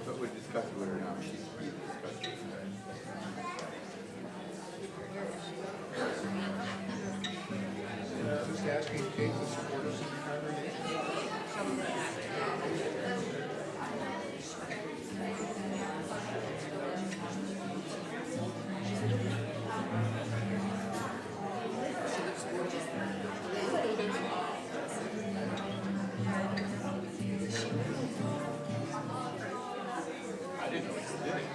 But we discussed with her now. She's discussed it. Just asking Kate to support us in the congregation. I didn't know she did it.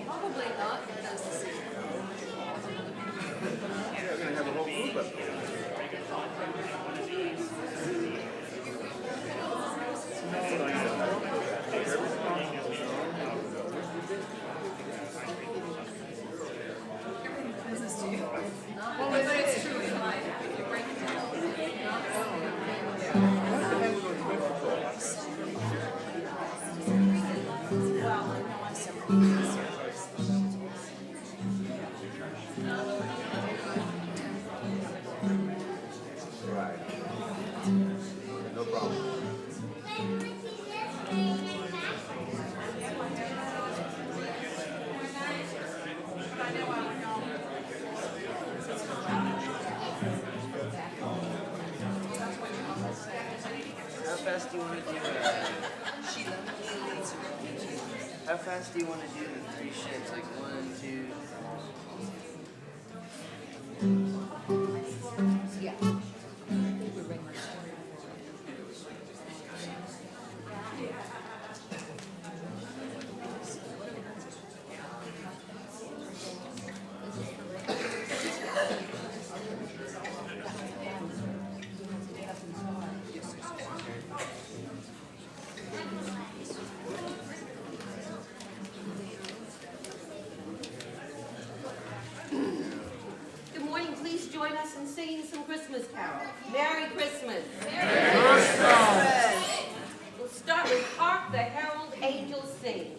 Probably not, because They're going to have a whole group up there. well, but it's true in life. You break it down. Right. No problem. How fast do you want to do it? How fast do you want to do the 3 shifts? Like 1, 2. Yeah. Good morning. Please join us in singing some Christmas carols. Merry Christmas. Merry Christmas. We'll start with Hark the Herald Angels Sing.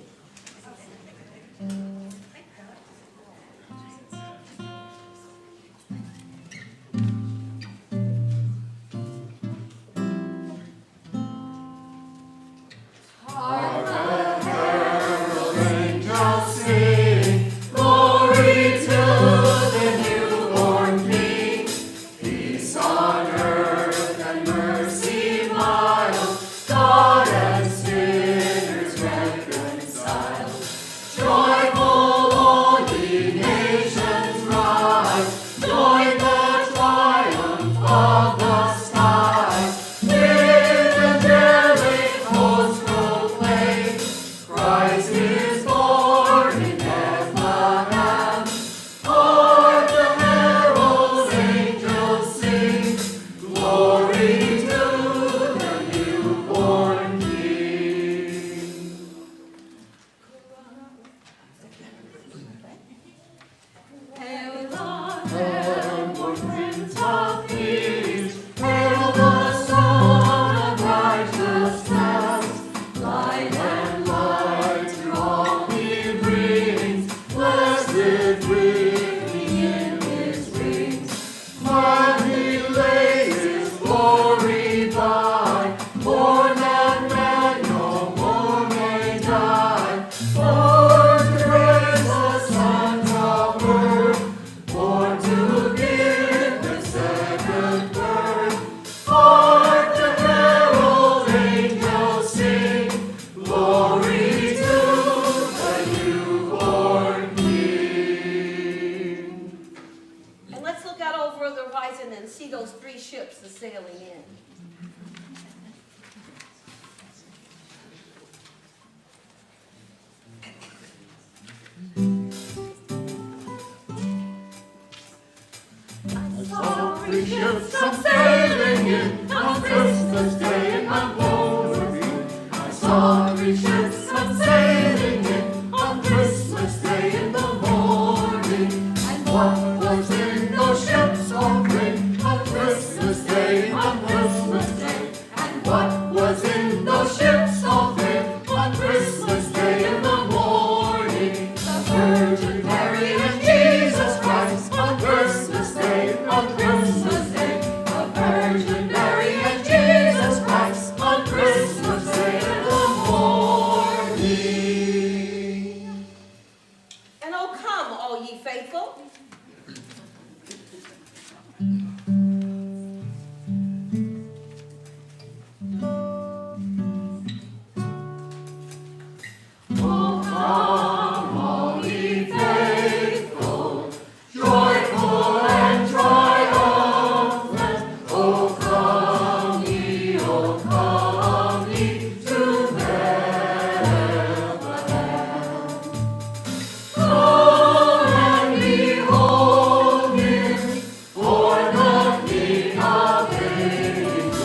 Oh, 3 ships are sailing in. Three ships are sailing in on Christmas Day in the morning. I saw 3 ships are sailing in on Christmas Day in the morning. And what was in those ships offering on Christmas Day, on Christmas Day? And what was in those ships offering on Christmas Day in the morning? The Virgin Mary and Jesus Christ on Christmas Day, on Christmas Day. The Virgin Mary and Jesus Christ on Christmas Day in the morning. And oh, come, all ye faithful. Joyful and triumphant, oh come ye to Bethlehem. Come and behold him, born the King of ages.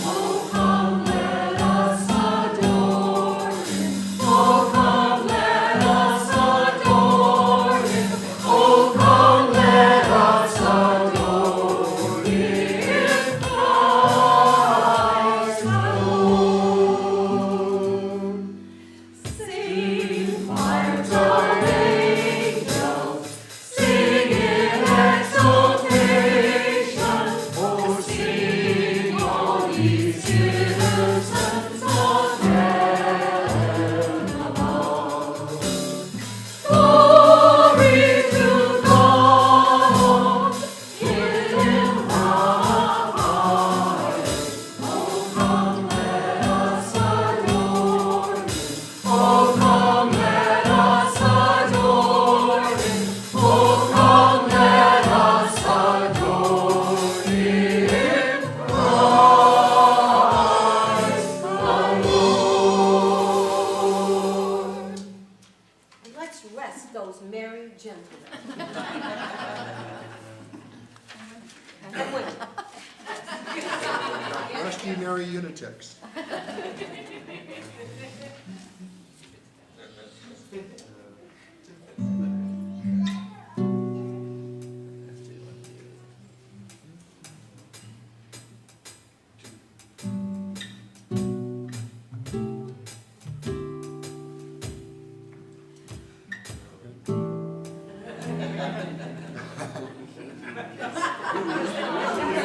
Oh come, let us adore him. Oh come, let us adore him. Oh come, let us adore him, Christ the Lord. Sing, choirs of angels, sing in exultation. Oh, sing, all ye citizens of heaven above. Glory to God in the highest. Oh, come, let us adore him. Oh, come, let us adore him. Oh, come, let us adore him, Christ the Lord. And let's rest those merry gentlemen. And women. Rest ye merry lunatics.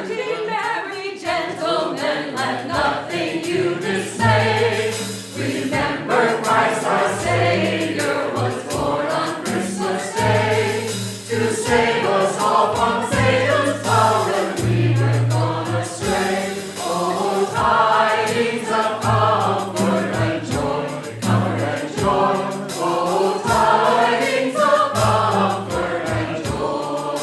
Be merry gentlemen, let nothing you dismay. Remember Christ our Savior was born on Christmas Day to save us all from Satan's power when we were gone astray. Oh, tidings of comfort and joy, comfort and joy. Oh, tidings of comfort and joy.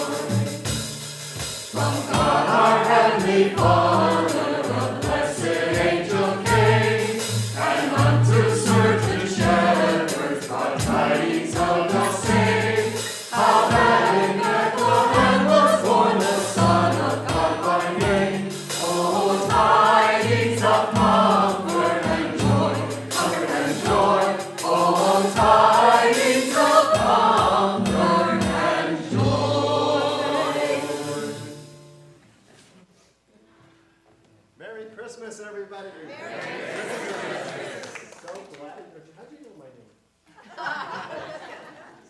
From God our heavenly Father, a blessed angel came, and unto certain shepherds brought tidings of the same. How that in Bethlehem was born the Son of God by name. Oh, tidings of comfort and joy, comfort and joy. Oh, tidings of comfort and joy. Merry Christmas, everybody. Merry Christmas. So glad. How'd you know my name?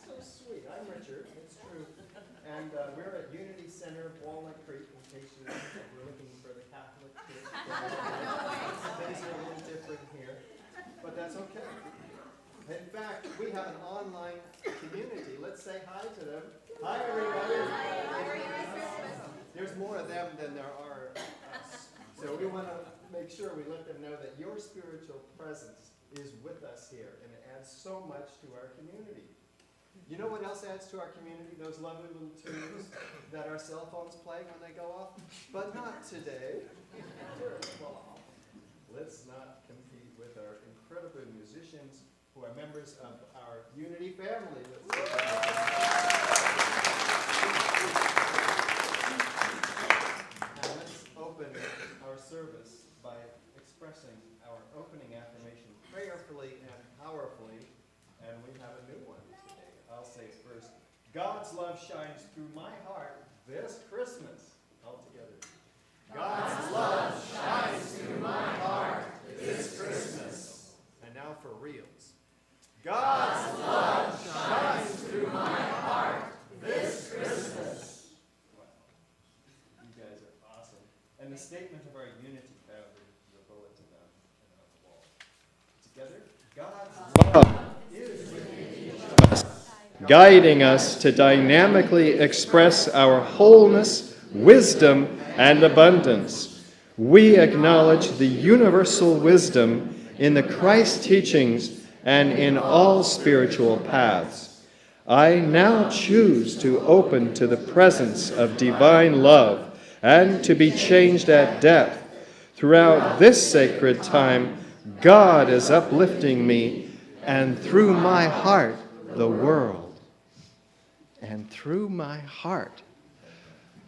So sweet. I'm Richard. It's true. And we're at Unity Center, Walnut Creek, in case you were looking for the Catholic Church. Things are a little different here, but that's okay. In fact, we have an online community. Let's say hi to them. Hi, everybody. There's more of them than there are us. So we want to make sure we let them know that your spiritual presence is with us here, and it adds so much to our community. You know what else adds to our community? Those lovely little tunes that our cell phones play when they go off? But not today. Let's not compete with our incredible musicians who are members of our Unity family. Let's give them a hand. Now let's open our service by expressing our opening affirmation prayerfully and powerfully, and we have a new one today. I'll say it first. God's love shines through my heart this Christmas. All together. God's love shines through my heart this Christmas. And now for reals. God's love shines through my heart this Christmas. Wow. You guys are awesome. And the statement of our unity found in the bulletin on the wall. Together, God's love is within each of us, guiding us to dynamically express our wholeness, wisdom, and abundance. We acknowledge the universal wisdom in the Christ teachings and in all spiritual paths. I now choose to open to the presence of divine love and to be changed at death. Throughout this sacred time, God is uplifting me, and through my heart, the world. And through my heart,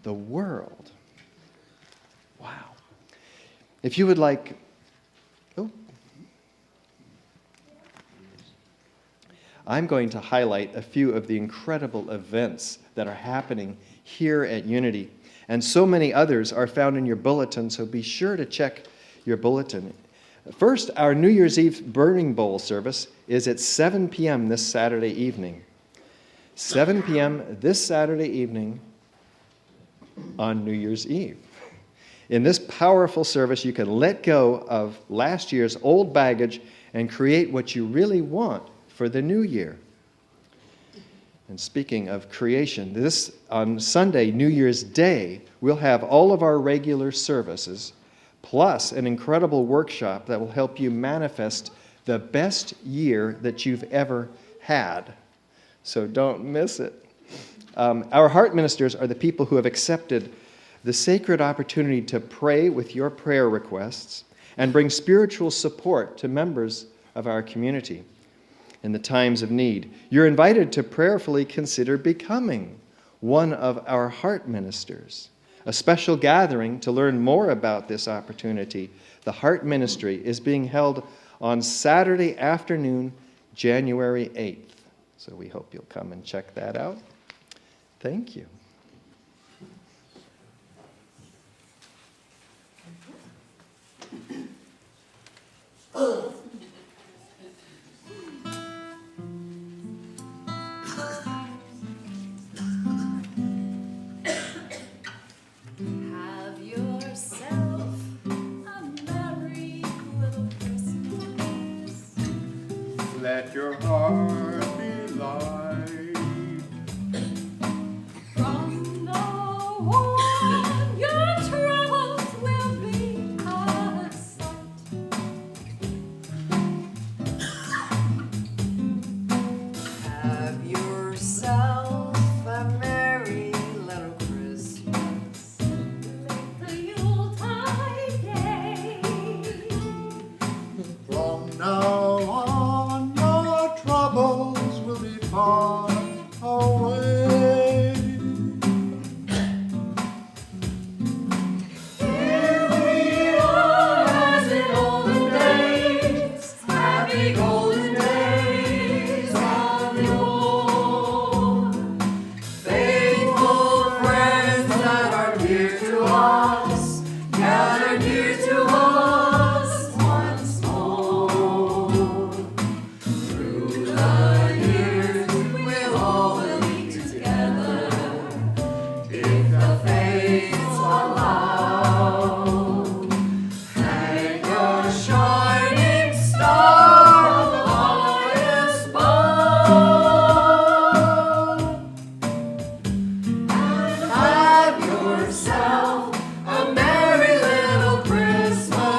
the world. Wow. If you would like, I'm going to highlight a few of the incredible events that are happening here at Unity. And so many others are found in your bulletin, so be sure to check your bulletin. First, our New Year's Eve Burning Bowl service is at 7 p.m. this Saturday evening. 7 p.m. this Saturday evening on New Year's Eve. In this powerful service, you can let go of last year's old baggage and create what you really want for the new year. And speaking of creation, on Sunday, New Year's Day, we'll have all of our regular services, plus an incredible workshop that will help you manifest the best year that you've ever had. So don't miss it. Our heart ministers are the people who have accepted the sacred opportunity to pray with your prayer requests and bring spiritual support to members of our community in the times of need. You're invited to prayerfully consider becoming one of our heart ministers. A special gathering to learn more about this opportunity, the Heart Ministry, is being held on Saturday afternoon, January 8th. So we hope you'll come and check that out. Thank you. Have yourself a merry little Christmas. Let your heart be light. From now on, your troubles will be out of sight. Have yourself a merry little Christmas. Make the Yuletide gay. From now on, your troubles will be far away. Here we are as in olden days, happy golden days of yore. Faithful friends that are dear to us, gather near to us once more. Through the years, we'll all be together, if the fates allow. Hang a shining star on the highest bough. Have yourself a merry little Christmas.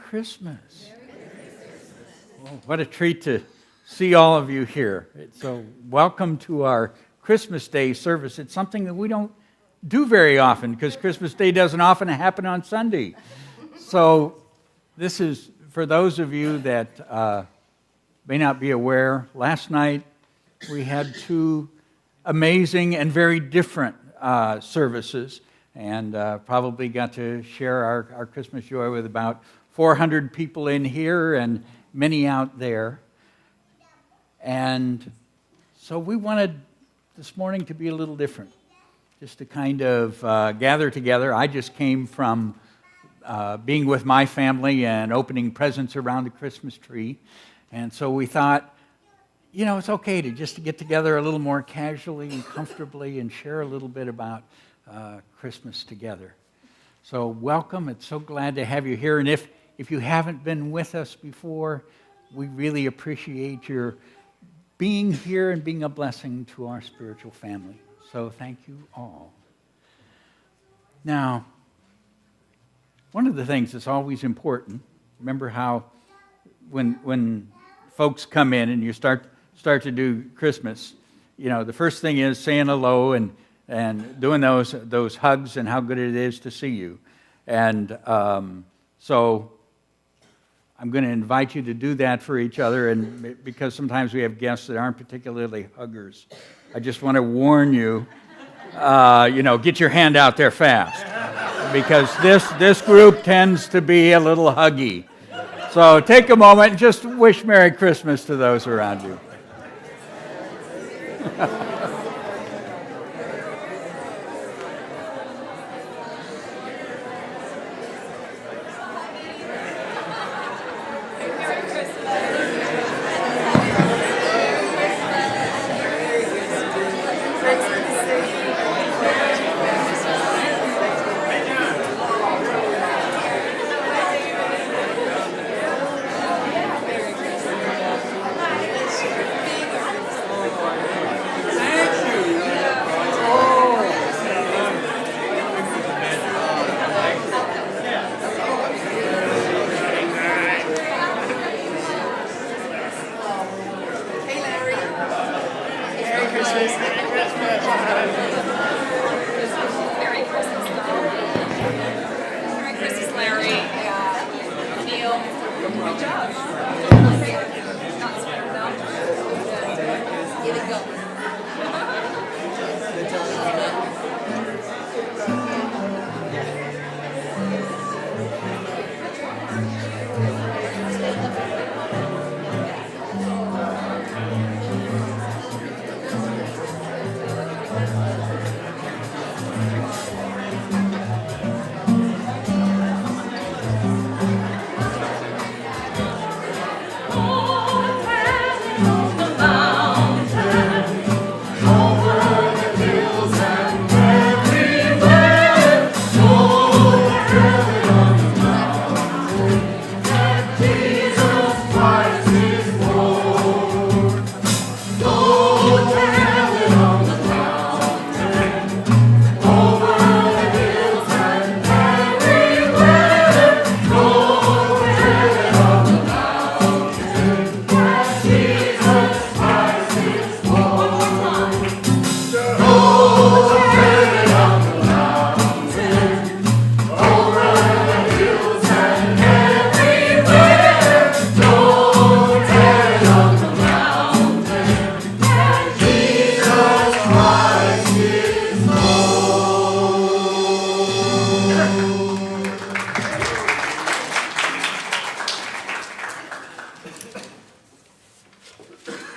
Christmas. Well, what a treat to see all of you here. So welcome to our Christmas Day service. It's something that we don't do very often because Christmas Day doesn't often happen on Sunday. So this is for those of you that may not be aware. Last night we had two amazing and very different services, and probably got to share our Christmas joy with about 400 people in here and many out there. And so we wanted this morning to be a little different, just to kind of gather together. I just came from being with my family and opening presents around the Christmas tree, and so we thought, it's okay to just get together a little more casually and comfortably and share a little bit about Christmas together. So welcome. It's so glad to have you here. And if you haven't been with us before, we really appreciate your being here and being a blessing to our spiritual family. So thank you all. Now, one of the things that's always important, remember how when folks come in and you start to do Christmas, the first thing is saying hello and doing those hugs and how good it is to see you. And so I'm going to invite you to do that for each other, and because sometimes we have guests that aren't particularly huggers, I just want to warn you, get your hand out there fast, because this group tends to be a little huggy. So take a moment and just wish Merry Christmas to those around you.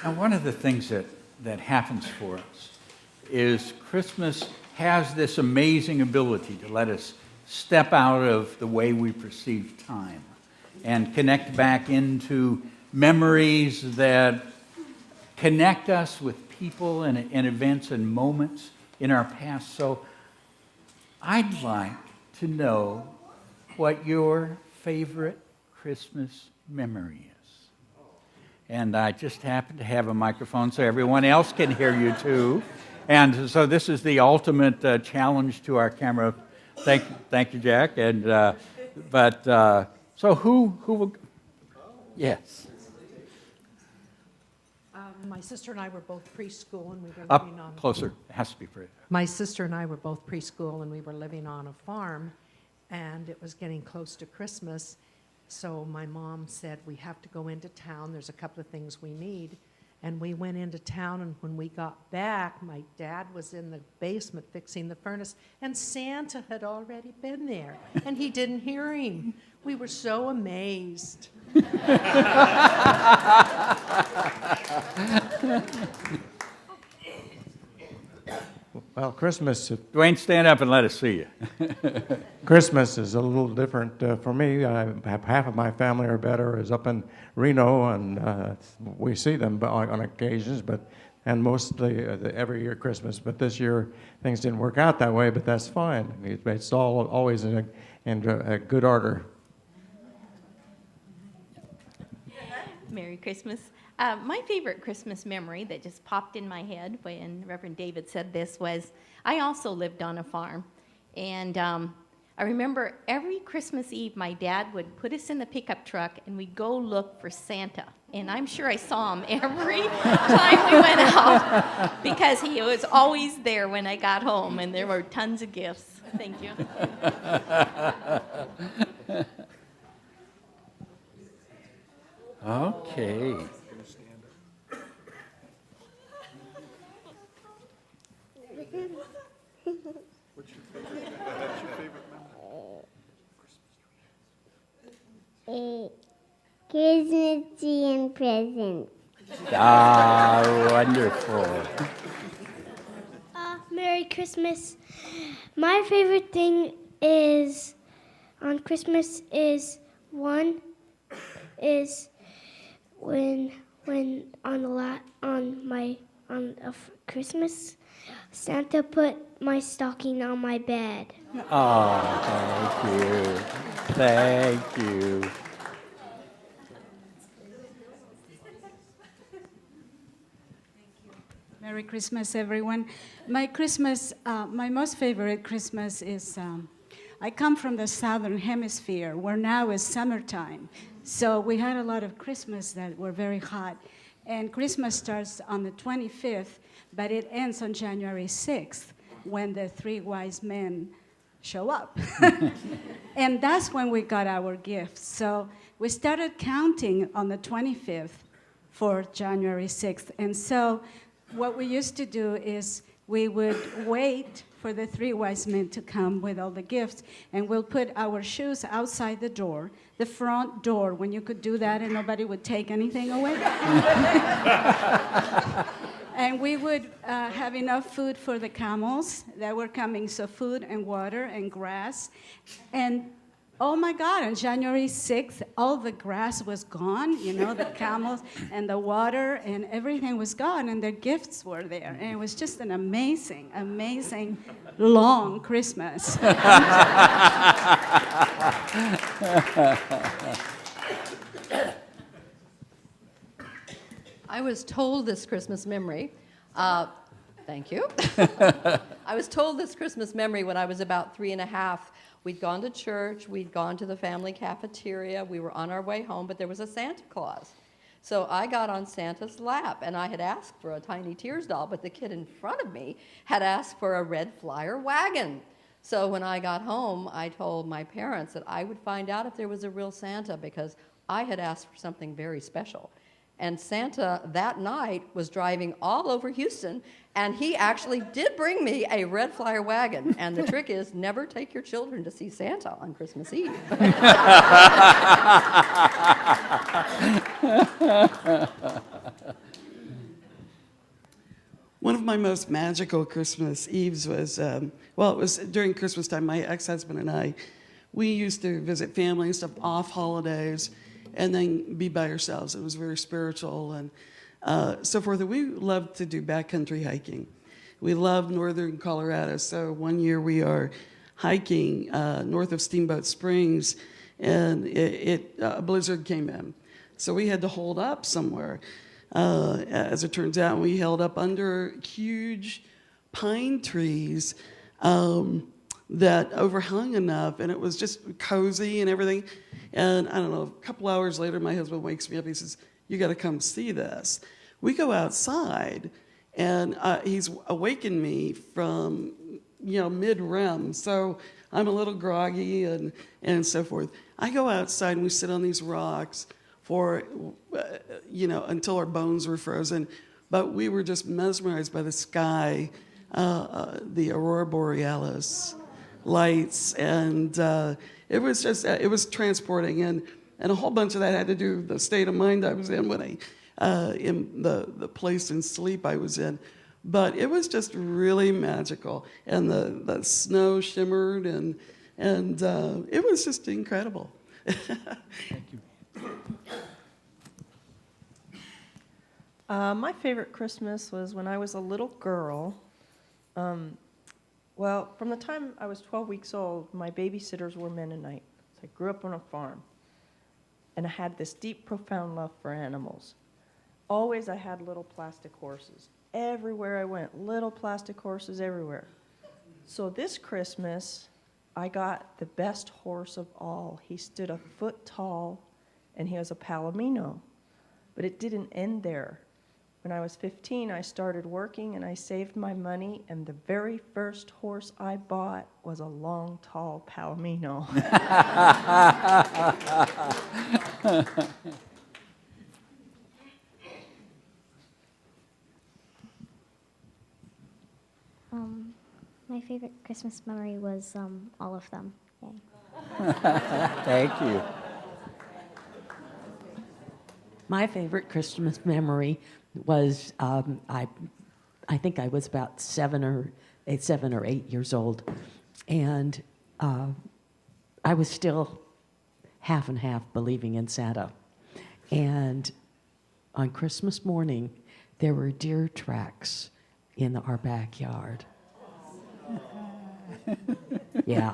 Now, one of the things that happens for us is Christmas has this amazing ability to let us step out of the way we perceive time and connect back into memories that connect us with people and events and moments in our past. So I'd like to know what your favorite Christmas memory is. And I just happen to have a microphone so everyone else can hear you too. And so this is the ultimate challenge to our camera. Thank you, Jack. And So who will? Yes. My sister and I were both preschool, and we were Up living on. closer. It has to be pretty. My sister and I were both preschool, and we were living on a farm, and it was getting close to Christmas. So my mom said, we have to go into town. There's a couple of things we need. And we went into town, and when we got back, my dad was in the basement fixing the furnace, and Santa had already been there, and he didn't hear him. We were so amazed. Well, Christmas Dwayne, stand up and let us see you. Christmas is a little different for me. I have half of my family or better is up in Reno, and we see them on occasions, and mostly every year Christmas. But this year things didn't work out that way, but that's fine. It's all always in a good order. Merry Christmas. My favorite Christmas memory that just popped in my head when Reverend David said this was, I also lived on a farm. And I remember every Christmas Eve, my dad would put us in the pickup truck and we'd go look for Santa. And I'm sure I saw him every time we went out because he was always there when I got home, and there were tons of gifts. Thank you. Okay. Christmas tree and presents. Ah, wonderful. Merry Christmas. My favorite thing is on Christmas is when Christmas Santa put my stocking on my bed. Oh, thank you. Thank you. Merry Christmas, everyone. My most favorite Christmas is, I come from the southern hemisphere, where now is summertime. So we had a lot of Christmas that were very hot. And Christmas starts on the 25th, but it ends on January 6th, when the three wise men show up. And that's when we got our gifts. So we started counting on the 25th for January 6th. And so what we used to do is we would wait for the three wise men to come with all the gifts, and we'll put our shoes outside the door, the front door, when you could do that and nobody would take anything away. And we would have enough food for the camels that were coming, so food and water and grass. And oh my God, on January 6th, all the grass was gone, you know, the camels and the water and everything was gone, and their gifts were there. And it was just an amazing, amazing long Christmas. I was told this Christmas memory. Thank you. I was told this Christmas memory when I was about 3.5. We'd gone to church, we'd gone to the family cafeteria, we were on our way home, but there was a Santa Claus. So I got on Santa's lap, and I had asked for a Tiny Tears doll, but the kid in front of me had asked for a red flyer wagon. So when I got home, I told my parents that I would find out if there was a real Santa, because I had asked for something very special. And Santa that night was driving all over Houston, and he actually did bring me a red flyer wagon. And the trick is, never take your children to see Santa on Christmas Eve. One of my most magical Christmas Eves was, it was during Christmas time. My ex-husband and I, we used to visit family and stuff off holidays, and then be by ourselves. It was very spiritual and so forth. We loved to do backcountry hiking. We loved northern Colorado. So one year we are hiking north of Steamboat Springs, and a blizzard came in. So we had to hold up somewhere. As it turns out, we held up under huge pine trees that overhung enough, and it was just cozy and everything. And I don't know, a couple hours later, my husband wakes me up. He says, "You got to come see this." We go outside, and he's awakened me from, mid-REM. So I'm a little groggy and so forth. I go outside, and we sit on these rocks for, until our bones were frozen. But we were just mesmerized by the sky, the aurora borealis lights, and it was transporting, and a whole bunch of that had to do with the state of mind I was in when in the place in sleep I was in. But it was just really magical, and the snow shimmered, and it was just incredible. Thank you. My favorite Christmas was when I was a little girl. Well, from the time I was 12 weeks old, my babysitters were Mennonite. So I grew up on a farm, and I had this deep, profound love for animals. Always I had little plastic horses. Everywhere I went, little plastic horses everywhere. So this Christmas, I got the best horse of all. He stood a foot tall, and he was a Palomino. But it didn't end there. When I was 15, I started working, and I saved my money, and the very first horse I bought was a long, tall Palomino. My favorite Christmas memory was all of them. Yay. Thank you. My favorite Christmas memory was I think I was about 7 or 8 years old, and I was still half and half believing in Santa. And on Christmas morning, there were deer tracks in our backyard. Yeah.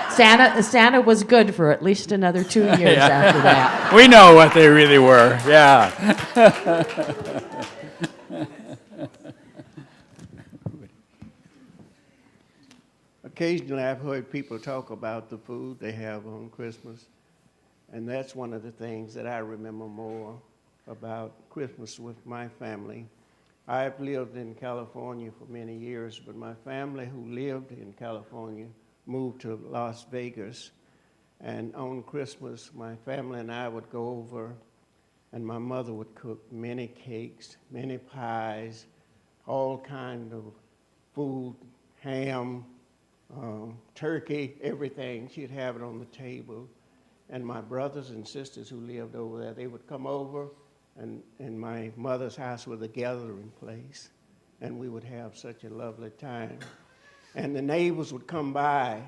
Santa was good for at least another 2 years after that. We know what they really were, yeah. Occasionally I've heard people talk about the food they have on Christmas, and that's one of the things that I remember more about Christmas with my family. I've lived in California for many years, but my family who lived in California moved to Las Vegas, and on Christmas my family and I would go over, and my mother would cook many cakes, many pies, all kind of food, ham, turkey, everything. She'd have it on the table, and my brothers and sisters who lived over there, they would come over, and in my mother's house was a gathering place, and we would have such a lovely time. And the neighbors would come by.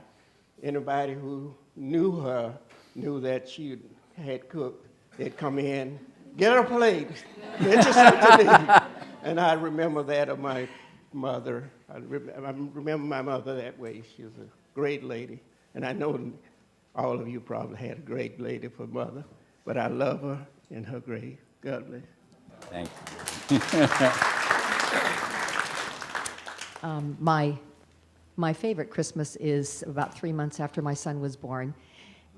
Anybody who knew her knew that she had cooked. They'd come in, get her a plate, get you something to eat. And I remember that of my mother. I remember my mother that way. She was a great lady. And I know all of you probably had a great lady for mother, but I love her in her grave. God bless. Thank you. My favorite Christmas is about 3 months after my son was born,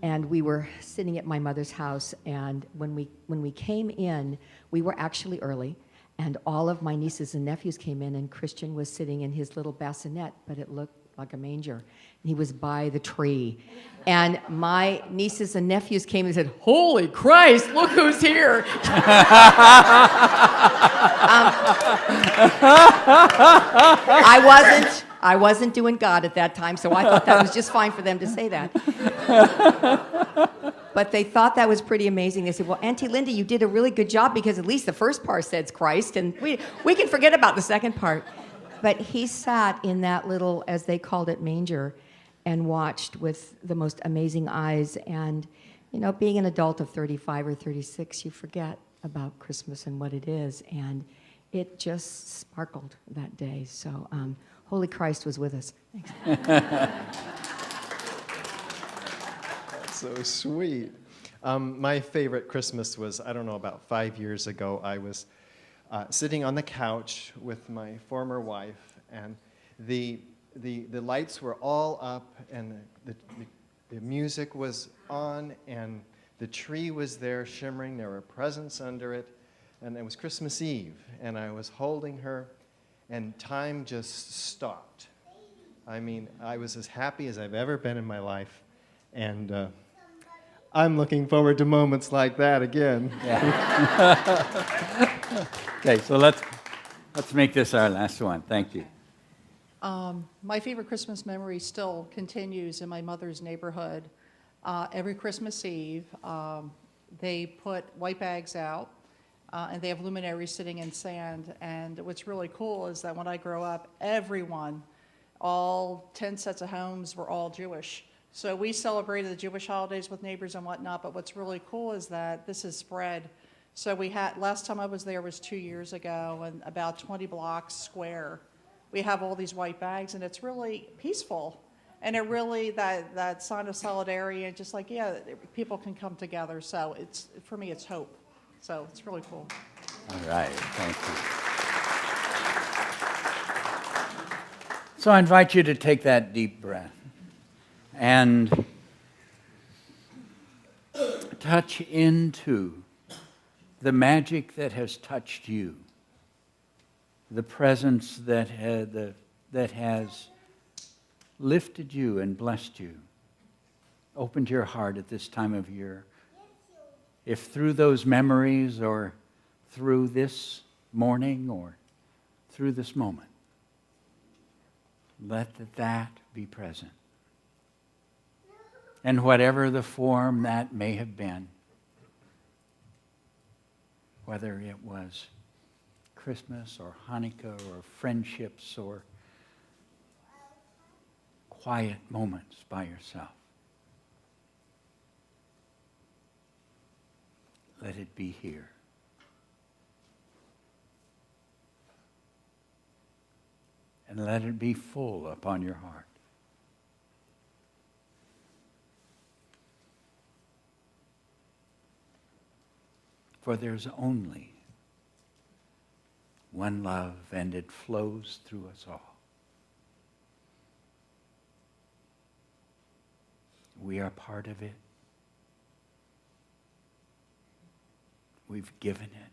and we were sitting at my mother's house, and when we came in, we were actually early, and all of my nieces and nephews came in, and Christian was sitting in his little bassinet, but it looked like a manger, and he was by the tree. And my nieces and nephews came and said, "Holy Christ, look who's here." I wasn't doing God at that time, so I thought that was just fine for them to say that. But they thought that was pretty amazing. They said, "Well, Auntie Linda, you did a really good job because at least the first part says Christ, and we can forget about the second part." But he sat in that little, as they called it, manger, and watched with the most amazing eyes. And, being an adult of 35 or 36, you forget about Christmas and what it is. And it just sparkled that day. So Holy Christ was with us. Thanks. That's so sweet. My favorite Christmas was, I don't know, about 5 years ago. I was sitting on the couch with my former wife, and the lights were all up, and the music was on, and the tree was there shimmering. There were presents under it, and it was Christmas Eve, and I was holding her, and time just stopped. I mean, I was as happy as I've ever been in my life, and I'm looking forward to moments like that again. Yeah. Okay, so let's make this our last one. Thank you. My favorite Christmas memory still continues in my mother's neighborhood. Every Christmas Eve, they put white bags out, and they have luminaries sitting in sand. And what's really cool is that when I grow up, everyone, all 10 sets of homes were all Jewish. So we celebrated the Jewish holidays with neighbors and whatnot, but what's really cool is that this is spread. So we had, last time I was there was 2 years ago, and about 20 blocks square, we have all these white bags, and it's really peaceful. And it really, that sign of solidarity, and just like, yeah, people can come together. So it's, for me, it's hope. So it's really cool. All right, thank you. So I invite you to take that deep breath and touch into the magic that has touched you, the presence that has lifted you and blessed you, opened your heart at this time of year. If through those memories or through this morning or through this moment, let that be present. And whatever the form that may have been, whether it was Christmas or Hanukkah or friendships or quiet moments by yourself, let it be here. And let it be full upon your heart. For there's only one love, and it flows through us all. We are part of it. We've given it.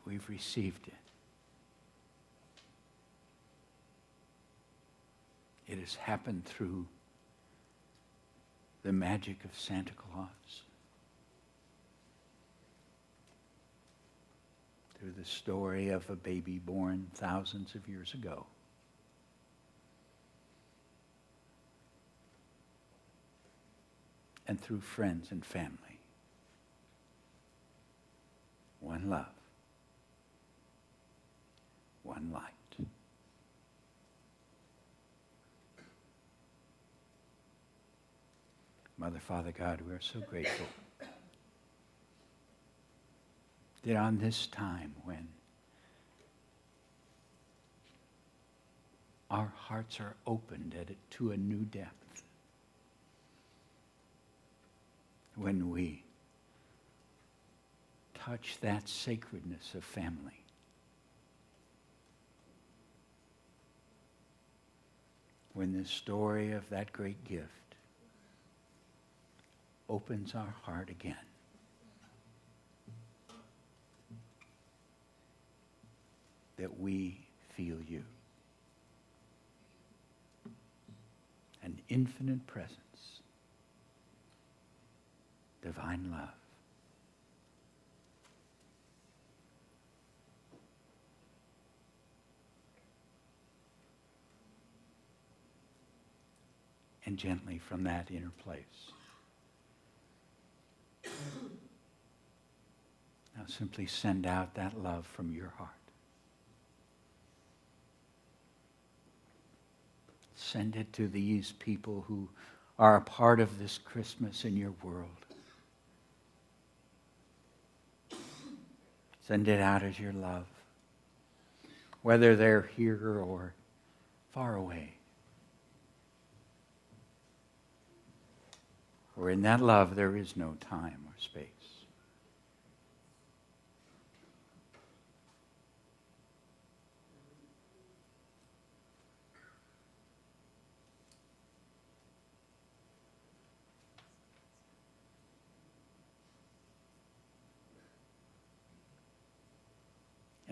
We've received it. It has happened through the magic of Santa Claus, through the story of a baby born thousands of years ago, and through friends and family. One love, one light. Mother, Father, God, we are so grateful that on this time when our hearts are opened to a new depth, when we touch that sacredness of family, when the story of that great gift opens our heart again, that we feel you. An infinite presence, divine love. And gently from that inner place, now simply send out that love from your heart. Send it to these people who are a part of this Christmas in your world. Send it out as your love, whether they're here or far away. For in that love there is no time or space.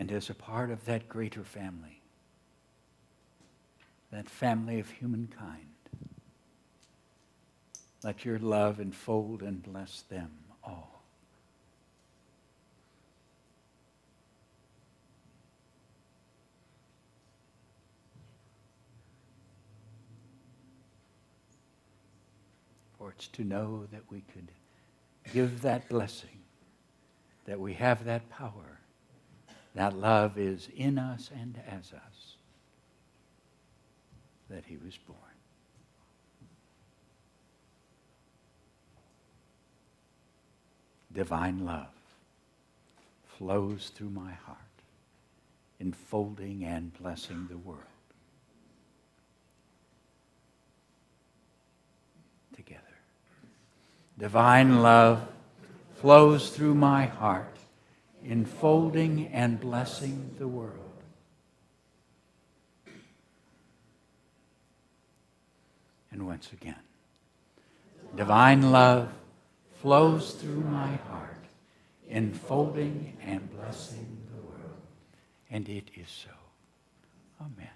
and as a part of that greater family, that family of humankind. Let your love enfold and bless them all. For it's to know that we could give that blessing, that we have that power, that love is in us and as us, that he was born. Divine love flows through my heart, enfolding and blessing the world. Together. Divine love flows through my heart, enfolding and blessing the world. And once again, divine love flows through my heart, enfolding and blessing the world. And it is so. Amen.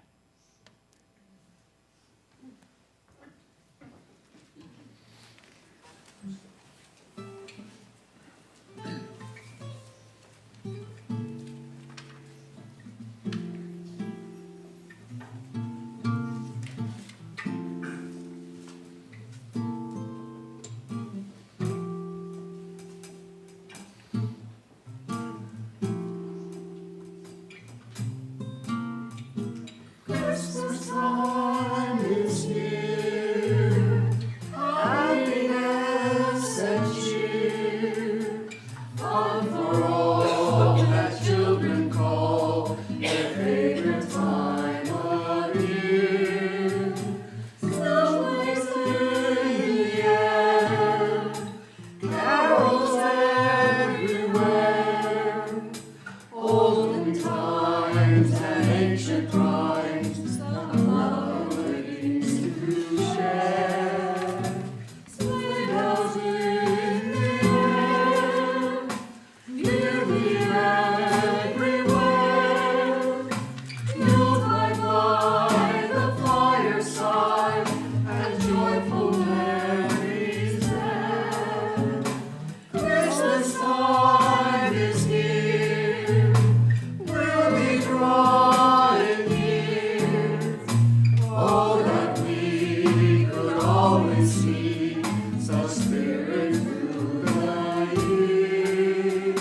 Christmas time is near, happiness and cheer, fun for all that children call their favorite time of year. Snow is in the air, carols everywhere, olden times and ancient rhymes. Christmas time is here, we'll be drawing near. Oh, that we could always see such spirit through the year.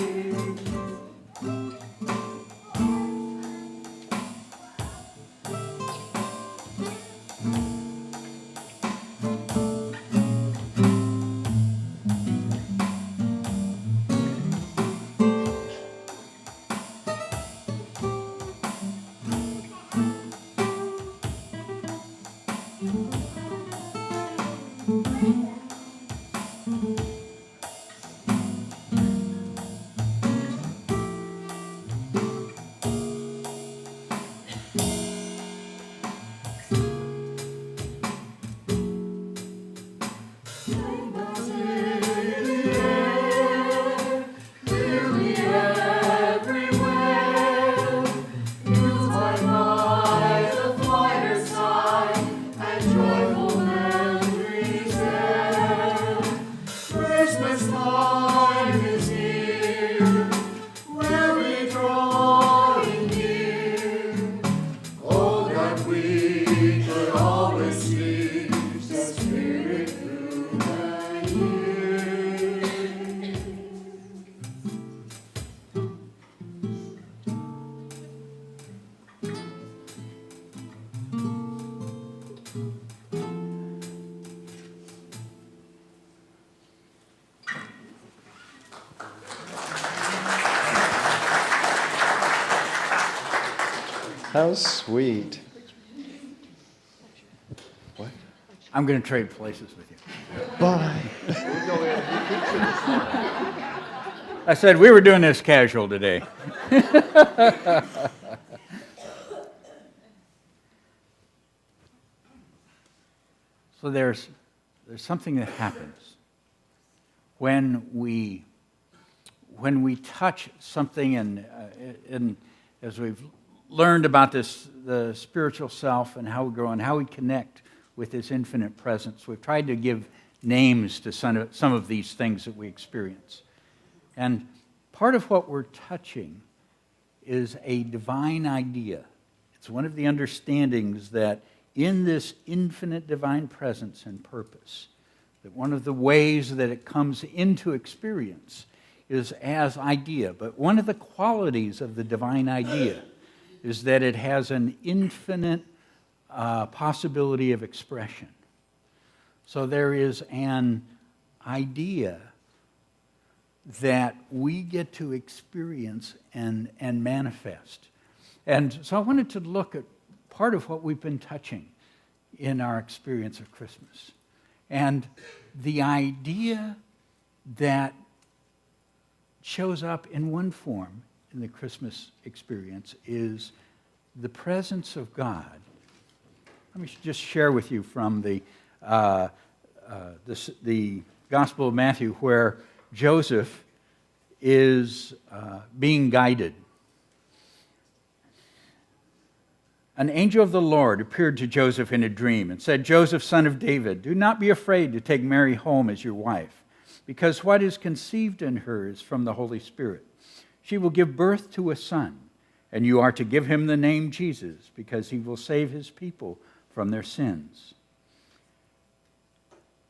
Clearly everywhere, Yuletide night, the fireside, and joyful memories there. Christmas time is here, we'll be drawing near. Oh, that we could always see the Spirit through the year. How sweet. What? I'm going to trade places with you. Bye. I said we were doing this casual today. So there's something that happens when we touch something and as we've learned about this, the spiritual self and how we grow and how we connect with this infinite presence, we've tried to give names to some of these things that we experience. And part of what we're touching is a divine idea. It's one of the understandings that in this infinite divine presence and purpose, that one of the ways that it comes into experience is as idea. But one of the qualities of the divine idea is that it has an infinite possibility of expression. So there is an idea that we get to experience and manifest. And so I wanted to look at part of what we've been touching in our experience of Christmas. And the idea that shows up in one form in the Christmas experience is the presence of God. Let me just share with you from the Gospel of Matthew, where Joseph is being guided. An angel of the Lord appeared to Joseph in a dream and said, "Joseph, son of David, do not be afraid to take Mary home as your wife, because what is conceived in her is from the Holy Spirit. She will give birth to a son, and you are to give him the name Jesus, because he will save his people from their sins."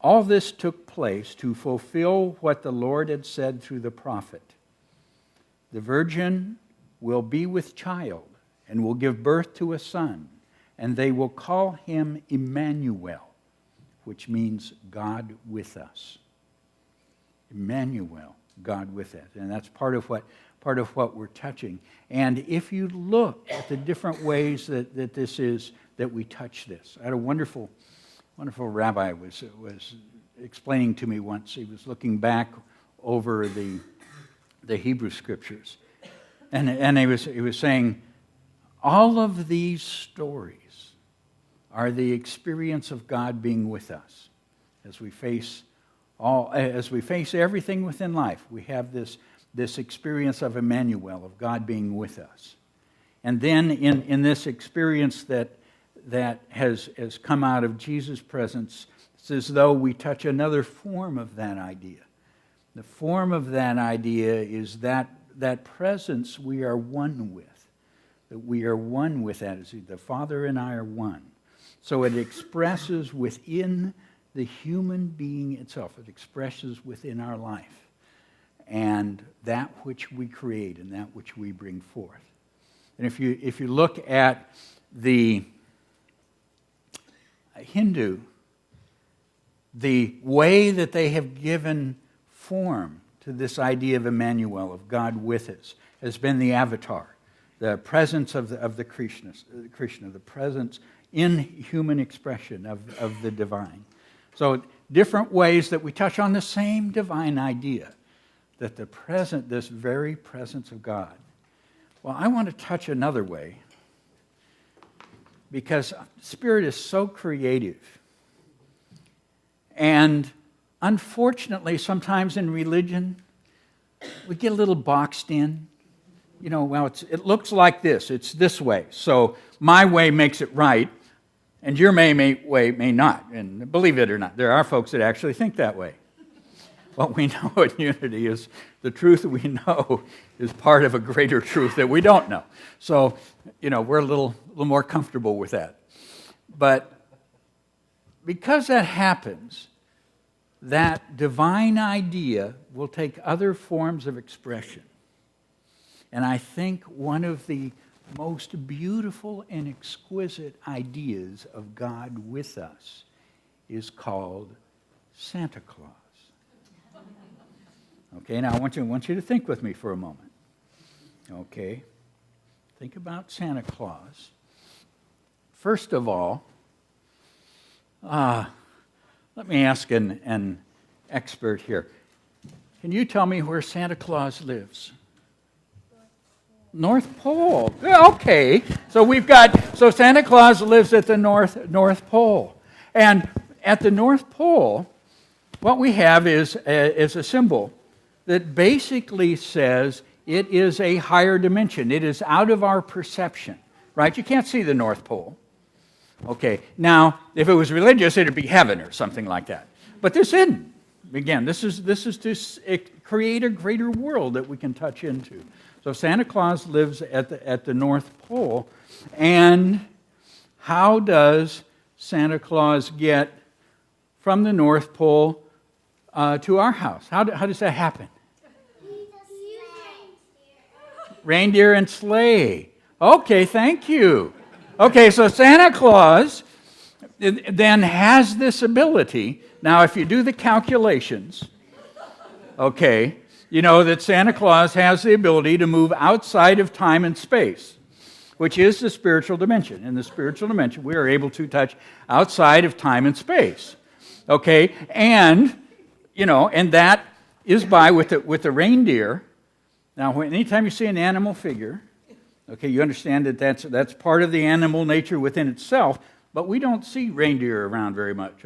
All this took place to fulfill what the Lord had said through the prophet. The virgin will be with child and will give birth to a son, and they will call him Emmanuel, which means God with us. Emmanuel, God with us. And that's part of what we're touching. And if you look at the different ways that this is, that we touch this. I had a wonderful rabbi was explaining to me once. He was looking back over the Hebrew Scriptures, and he was saying, all of these stories are the experience of God being with us as we face everything within life. We have this experience of Emmanuel, of God being with us, and then in this experience that has come out of Jesus' presence, it's as though we touch another form of that idea. The form of that idea is that presence we are one with. That we are one with that. The Father and I are one. So it expresses within the human being itself. It expresses within our life. And that which we create and that which we bring forth. And if you look at the Hindu, the way that they have given form to this idea of Emmanuel, of God with us, has been the avatar. The presence of the Krishna, the presence in human expression of the divine. So different ways that we touch on the same divine idea, that this very presence of God. Well, I want to touch another way, because Spirit is so creative. And unfortunately, sometimes in religion, we get a little boxed in. Well, it looks like this. It's this way. So my way makes it right, and your way may not. And believe it or not, there are folks that actually think that way. What we know in unity is the truth that we know is part of a greater truth that we don't know. So, we're a little more comfortable with that. But because that happens, that divine idea will take other forms of expression. And I think one of the most beautiful and exquisite ideas of God with us is called Santa Claus. Okay, now I want you to think with me for a moment. Okay, think about Santa Claus. First of all, let me ask an expert here. Can you tell me where Santa Claus lives? North Pole. Okay, so Santa Claus lives at the North Pole, and at the North Pole, what we have is a symbol that basically says It is a higher dimension. It is out of our perception, right? You can't see the North Pole. Okay, now, if it was religious, it would be heaven or something like that. But this isn't. Again, this is to create a greater world that we can touch into. So Santa Claus lives at the North Pole. And how does Santa Claus get from the North Pole to our house? How does that happen? Reindeer and sleigh. Okay, thank you. Okay, so Santa Claus then has this ability. Now, if you do the calculations, okay, you know that Santa Claus has the ability to move outside of time and space, which is the spiritual dimension. In the spiritual dimension, we are able to touch outside of time and space. Okay, and, you know, and that is with the reindeer. Now, anytime you see an animal figure, okay, you understand that that's part of the animal nature within itself, but we don't see reindeer around very much.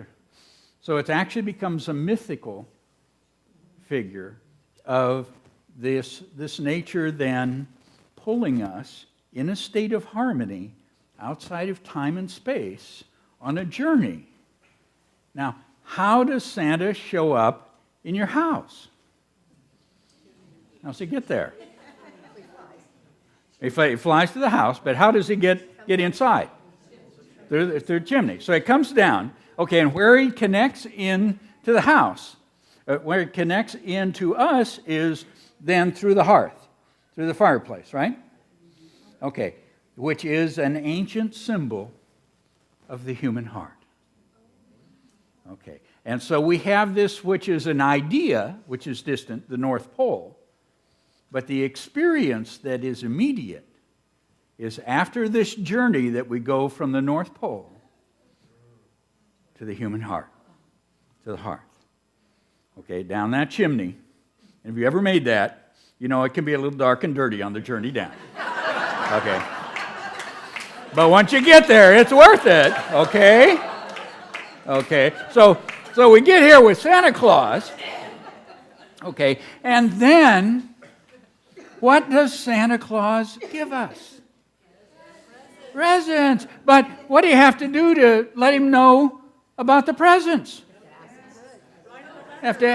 So it actually becomes a mythical figure of this nature then pulling us in a state of harmony outside of time and space on a journey. Now, how does Santa show up in your house? How does he get there? He flies to the house, but how does he get inside? Through the chimney. So he comes down, okay, and where he connects in to the house, where he connects into us is then through the hearth, through the fireplace, right? Okay, which is an ancient symbol of the human heart. Okay, and so we have this, which is an idea, which is distant, the North Pole, but the experience that is immediate is after this journey that we go from the North Pole to the human heart, to the hearth. Okay, down that chimney. And if you ever made that, you know it can be a little dark and dirty on the journey down. Okay. But once you get there, it's worth it, okay? Okay, so we get here with Santa Claus, okay, and then what does Santa Claus give us? Presents. But what do you have to do to let him know about the presents? You have to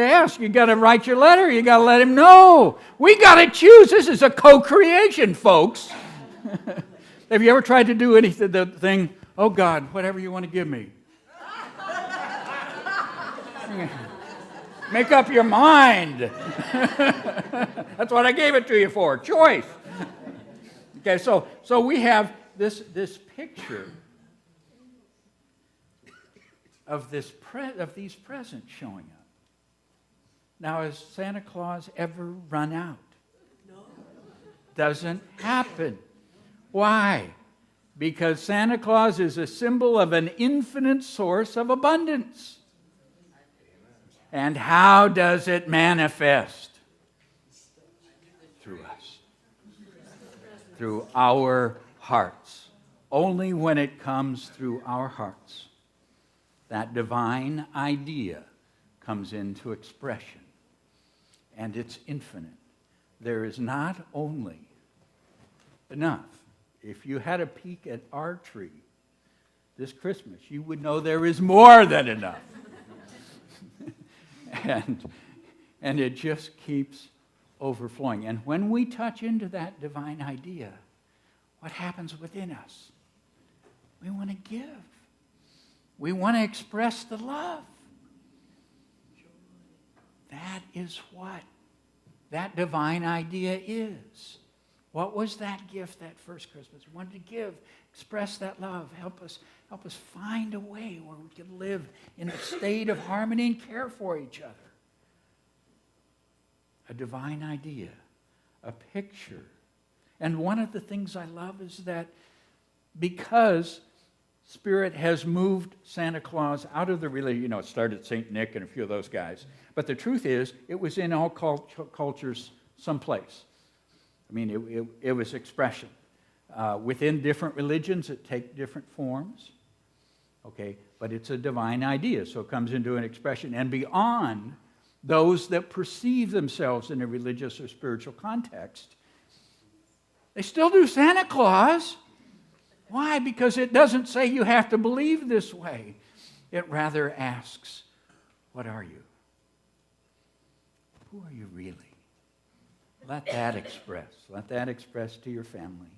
ask. You got to write your letter. You got to let him know. We got to choose. This is a co-creation, folks. Have you ever tried to do anything? The thing, oh God, whatever you want to give me. Make up your mind. That's what I gave it to you for, choice. Okay, so we have this picture of these presents showing up. Now, has Santa Claus ever run out? No. Doesn't happen. Why? Because Santa Claus is a symbol of an infinite source of abundance. And how does it manifest? Through us. Through our hearts. Only when it comes through our hearts, that divine idea comes into expression. And it's infinite. There is not only enough. If you had a peek at our tree this Christmas, you would know there is more than enough. And it just keeps overflowing. And when we touch into that divine idea, what happens within us? We want to give. We want to express the love. That is what that divine idea is. What was that gift that first Christmas? We wanted to give, express that love, help us find a way where we can live in a state of harmony and care for each other. A divine idea, a picture. And one of the things I love is that because Spirit has moved Santa Claus out of the religion, it started St. Nick and a few of those guys. But the truth is, it was in all cultures someplace. I mean, it was expression. Within different religions, it takes different forms. Okay, but it's a divine idea, so it comes into an expression. And beyond those that perceive themselves in a religious or spiritual context, they still do Santa Claus. Why? Because it doesn't say you have to believe this way. It rather asks, what are you? Who are you really? Let that express to your family,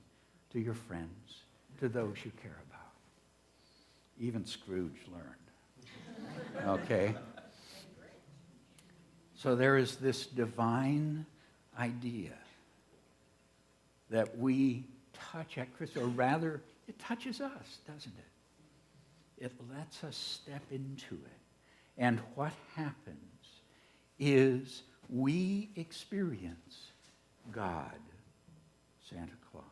to your friends, to those you care about. Even Scrooge learned. Okay? So there is this divine idea that we touch at Christmas, or rather, it touches us, doesn't it? It lets us step into it. And what happens is we experience God, Santa Claus,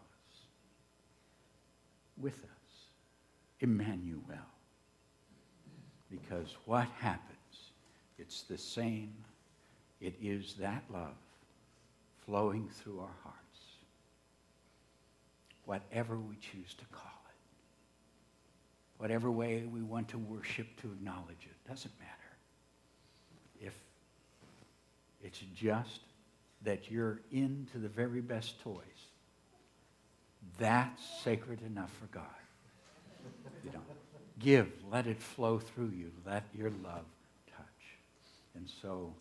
with us, Emmanuel. Because what happens? It's the same. It is that love flowing through our hearts. Whatever we choose to call it. Whatever way we want to worship, to acknowledge it, doesn't matter. If it's just that you're into the very best toys, that's sacred enough for God. You know, give, let it flow through you, let your love touch. And so,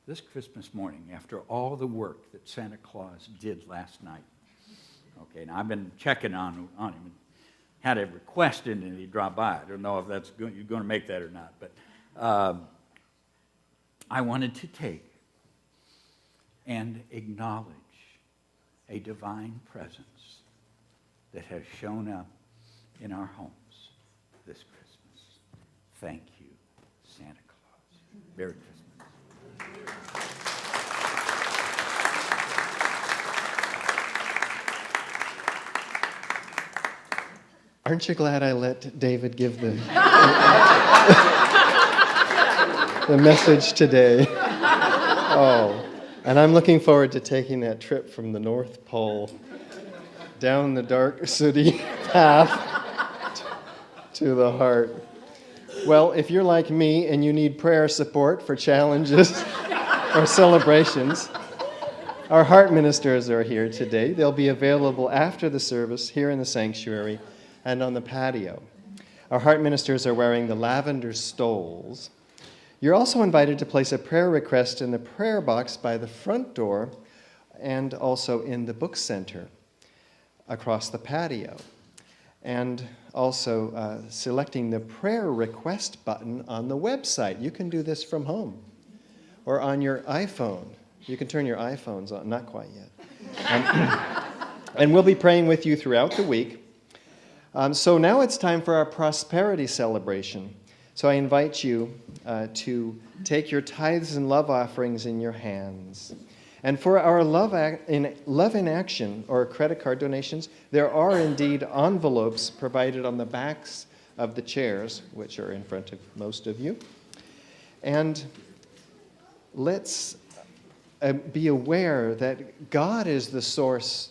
this Christmas morning, after all the work that Santa Claus did last night, okay, now I've been checking on him and had a request in and he dropped by. I don't know if that's you're going to make that or not, but I wanted to take and acknowledge a divine presence that has shown up in our homes this Christmas. Thank you, Santa Claus. Merry Christmas. Aren't you glad I let David give the message today? Oh, and I'm looking forward to taking that trip from the North Pole down the dark, sooty path to the heart. Well, if you're like me and you need prayer support for challenges or celebrations, our heart ministers are here today. They'll be available after the service here in the sanctuary and on the patio. Our heart ministers are wearing the lavender stoles. You're also invited to place a prayer request in the prayer box by the front door and also in the book center across the patio. And also selecting the prayer request button on the website. You can do this from home or on your iPhone. You can turn your iPhones on, not quite yet. And we'll be praying with you throughout the week. So now it's time for our prosperity celebration. So I invite you to take your tithes and love offerings in your hands. And for our love in action or credit card donations, there are indeed envelopes provided on the backs of the chairs, which are in front of most of you. And let's be aware that God is the source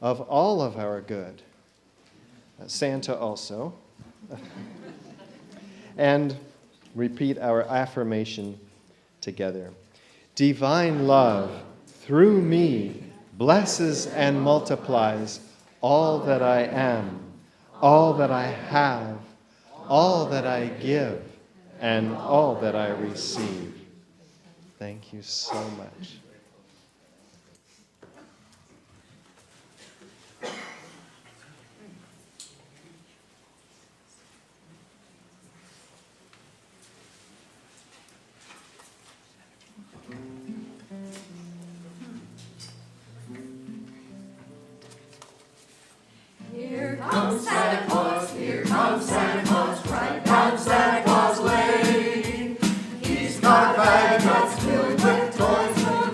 of all of our good. Santa also. And repeat our affirmation together. Divine love, through me, blesses and multiplies all that I am, all that I have, all that I give, and all that I receive. Thank you so much. Here comes Santa Claus, here comes Santa Claus, right down Santa Claus Lane. He's got a bag that's filled with toys for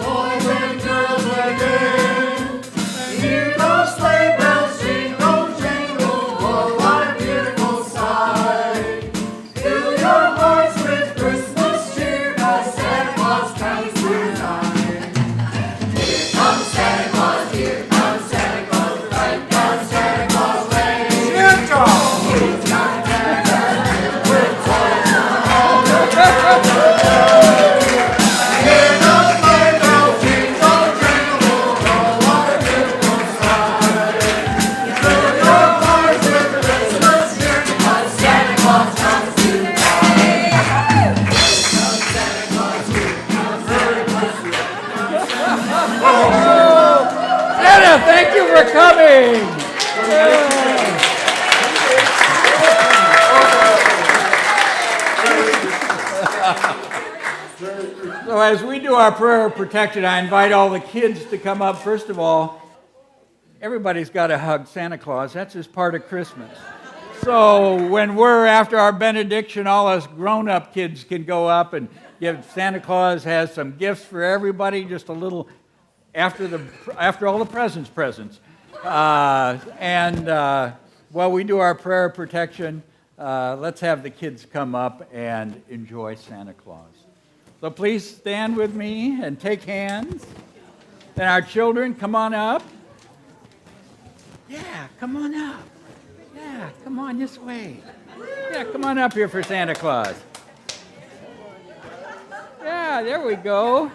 So as we do our prayer of protection, I invite all the kids to come up. First of all, everybody's got to hug Santa Claus. That's just part of Christmas. So when we're after our benediction, all us grown-up kids can go up and give. Santa Claus has some gifts for everybody, just a little after all the presents. While we do our prayer of protection, let's have the kids come up and enjoy Santa Claus. So please stand with me and take hands. And our children, come on up. Yeah, come on up. Yeah, come on this way. Yeah, come on up here for Santa Claus. Yeah, there we go.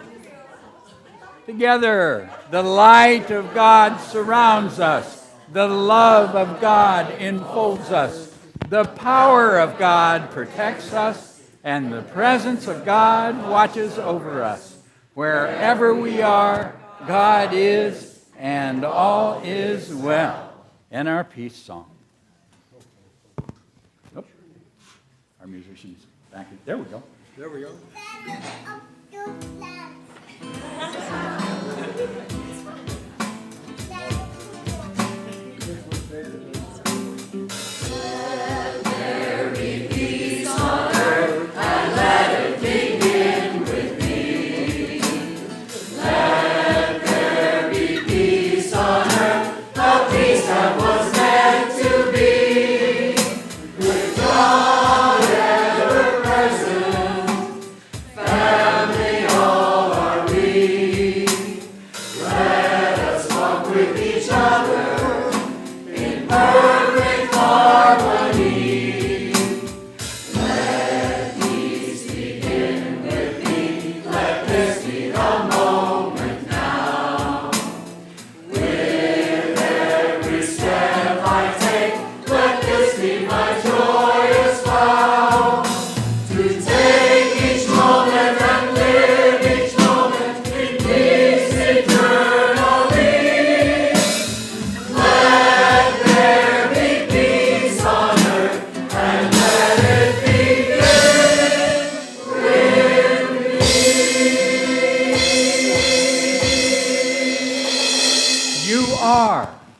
Together, the light of God surrounds us. The love of God enfolds us. The power of God protects us. And the presence of God watches over us. Wherever we are, God is, and all is well. And our peace song. Oh, our musicians back. There we go. There we go.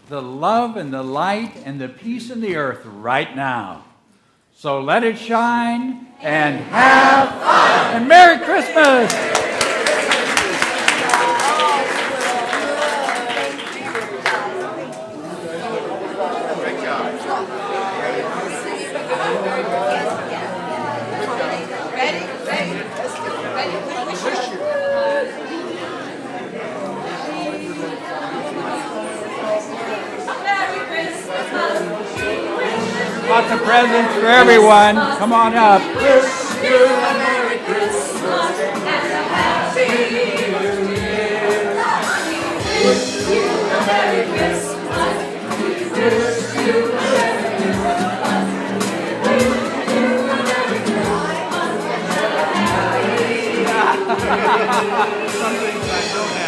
The love and the light and the peace in the earth right now. So let it shine and have fun. And Merry Christmas! Lots of presents for everyone. Come on up. Wish you a Merry Christmas and a Happy New Year. Wish you a Merry Christmas. Wish you a Merry Christmas. Wish you a Merry Christmas and a Happy New Year. Some things I don't have.